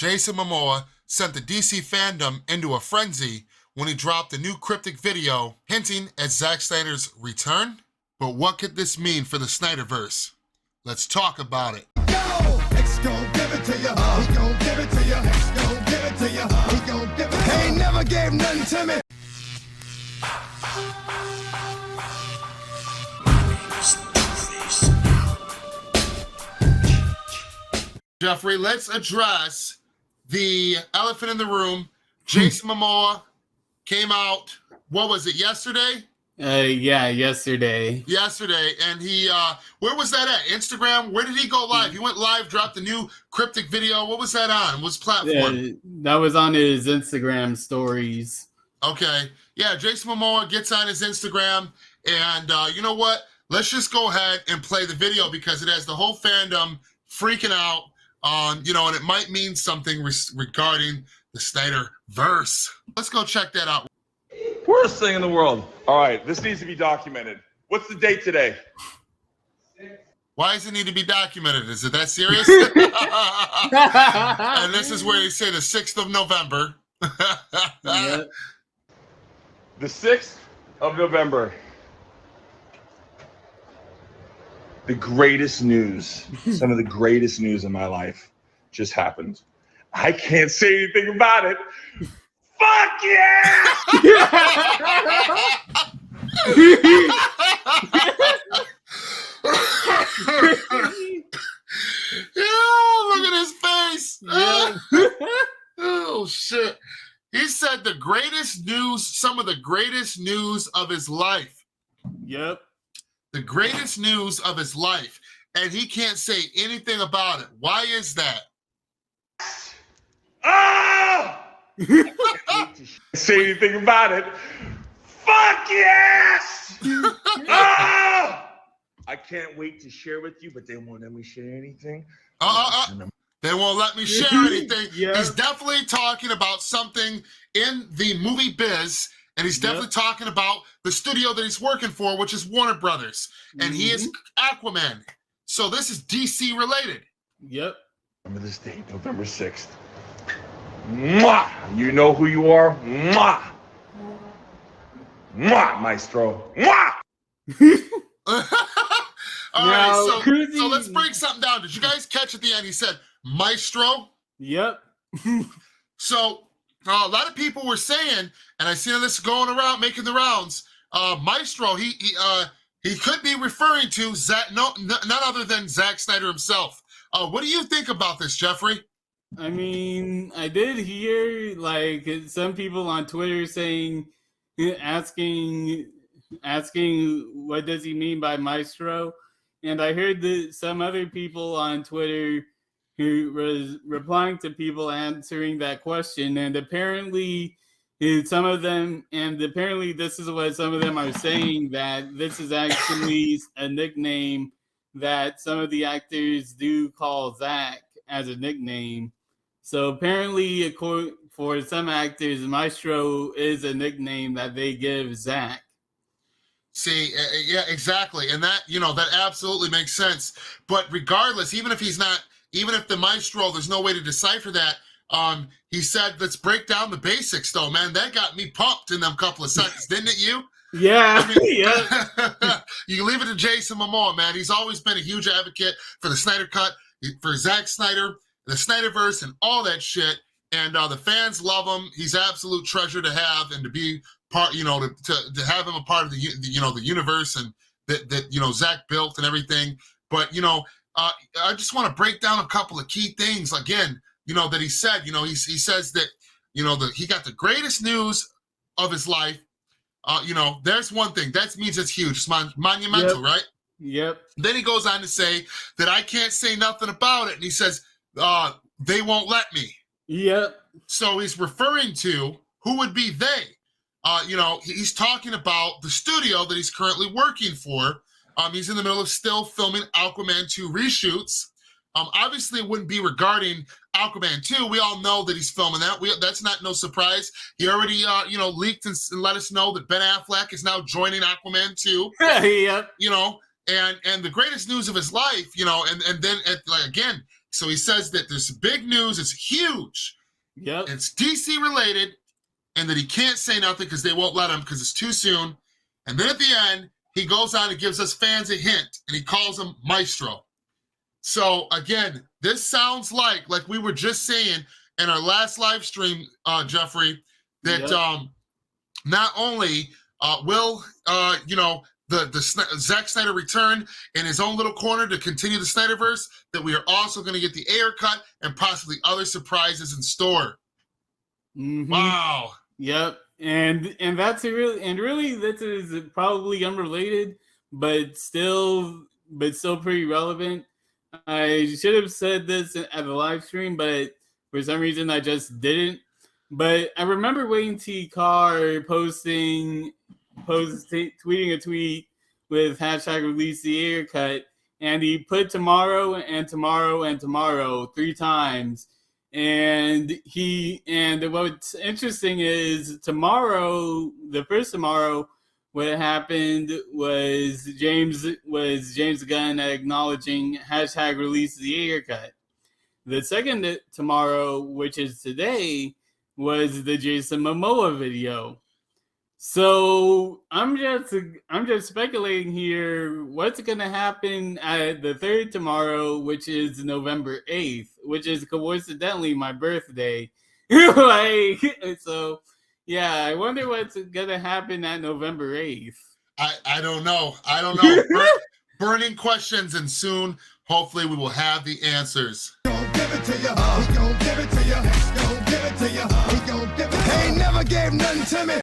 Jason Momoa sent the DC fandom into a frenzy when he dropped a new Cryptic video hinting at Zack Snyder's return. But what could this mean for the SnyderVerse? Let's talk about it. X gon' give it to ya. He gon' give it to ya. X gon' give it to ya. He gon' give it to ya. He ain't never gave nothing to me. Jeffrey, let's address the elephant in the room. Jason Momoa came out, what was it, yesterday? Yeah, yesterday. And he, where was that at? Instagram? Where did he go live? He went live, dropped a new Cryptic video. What was that on? What platform? That was on his Instagram stories. Okay. Yeah, Jason Momoa gets on his Instagram, and you know what? Let's just go ahead and play the video because it has the whole fandom freaking out. And it might mean something regarding the SnyderVerse. Let's go check that out. Worst thing in the world. All right, this needs to be documented. What's the date today? Why does it need to be documented? Is it that serious? And this is where they say the 6th of November. The 6th of November. The greatest news, some of the greatest news in my life just happened. I can't say anything about it. Fuck yeah! Look at his face. Yeah. Oh, shit. He said the greatest news, some of the greatest news of his life. Yep. The greatest news of his life, and he can't say anything about it. Why is that? Ah! I can't say anything about it. Fuck yes! Ah! I can't wait to share with you, but they won't let me share anything. They won't let me share anything. Yep. He's definitely talking about something in the movie biz. And he's definitely talking about the studio that he's working for, which is Warner Brothers. And he is Aquaman. So this is DC related. Yep. Remember this date, November 6th. Mwah! You know who you are? Mwah! Mwah, maestro. Mwah! All right, so let's break something down. Did you guys catch at the end? He said, maestro? Yep. So a lot of people were saying, and I see this going around, making the rounds, maestro, he could be referring to Zack, none other than Zack Snyder himself. What do you think about this, Jeffrey? I mean, I did hear like some people on Twitter asking what does he mean by maestro, and I heard that some other people on Twitter who was replying to people answering that question, and apparently some of them, and apparently this is what some of them are saying, that this is actually a nickname that some of the actors do call Zack as a nickname. So apparently, for some actors, maestro is a nickname that they give Zack. See, yeah, exactly. And that, that absolutely makes sense. But regardless, even if the maestro, there's no way to decipher that. He said, let's break down the basics, though, man. That got me pumped in them couple of seconds, didn't it, you? Yeah. I mean, yeah. You leave it to Jason Momoa, man. He's always been a huge advocate for the Snyder Cut, for Zack Snyder, the SnyderVerse, and all that shit. And the fans love him. He's an absolute treasure to have and to be part, to have him a part of the universe and that Zack built and everything. But, I just want to break down a couple of key things again, that he said. He says that, he got the greatest news of his life. There's one thing. That means it's huge. It's monumental, right? Yep. Then he goes on to say that I can't say nothing about it. And he says, they won't let me. Yep. So he's referring to who would be they. He's talking about the studio that he's currently working for. He's in the middle of still filming Aquaman 2 reshoots. Obviously, it wouldn't be regarding Aquaman 2. We all know that he's filming that. That's not no surprise. He already, leaked and let us know that Ben Affleck is now joining Aquaman 2. Yep. And the greatest news of his life, and then again, So he says that there's big news. It's huge. Yep. It's DC related, and that he can't say nothing because they won't let him because it's too soon. And then at the end, he goes on and gives us fans a hint, and he calls him Maestro. So again, this sounds like we were just saying in our last live stream, Jeffrey, that not only will the Zack Snyder return in his own little corner to continue the SnyderVerse, that we are also going to get the Ayer cut and possibly other surprises in store. Mm-hmm. Wow. Yep. And that's really this is probably unrelated, but still pretty relevant. I should have said this at the live stream, but for some reason I just didn't. But I remember Wayne T. Carr tweeting a tweet with hashtag release the Ayer cut, and he put tomorrow and tomorrow and tomorrow 3 times. And what's interesting is tomorrow, the first tomorrow, what happened was James Gunn acknowledging hashtag release the Ayer cut. The second tomorrow, which is today, was the Jason Momoa video. So I'm just speculating here what's gonna happen at the third tomorrow, which is November 8th, which is coincidentally my birthday. So yeah, I wonder what's gonna happen at November 8th. I don't know. Burning questions, and soon, hopefully, we will have the answers. Gon' give it to you. He gon' give it to you. Gon' give it to you. He gon' give it. He ain't never gave nothing to me.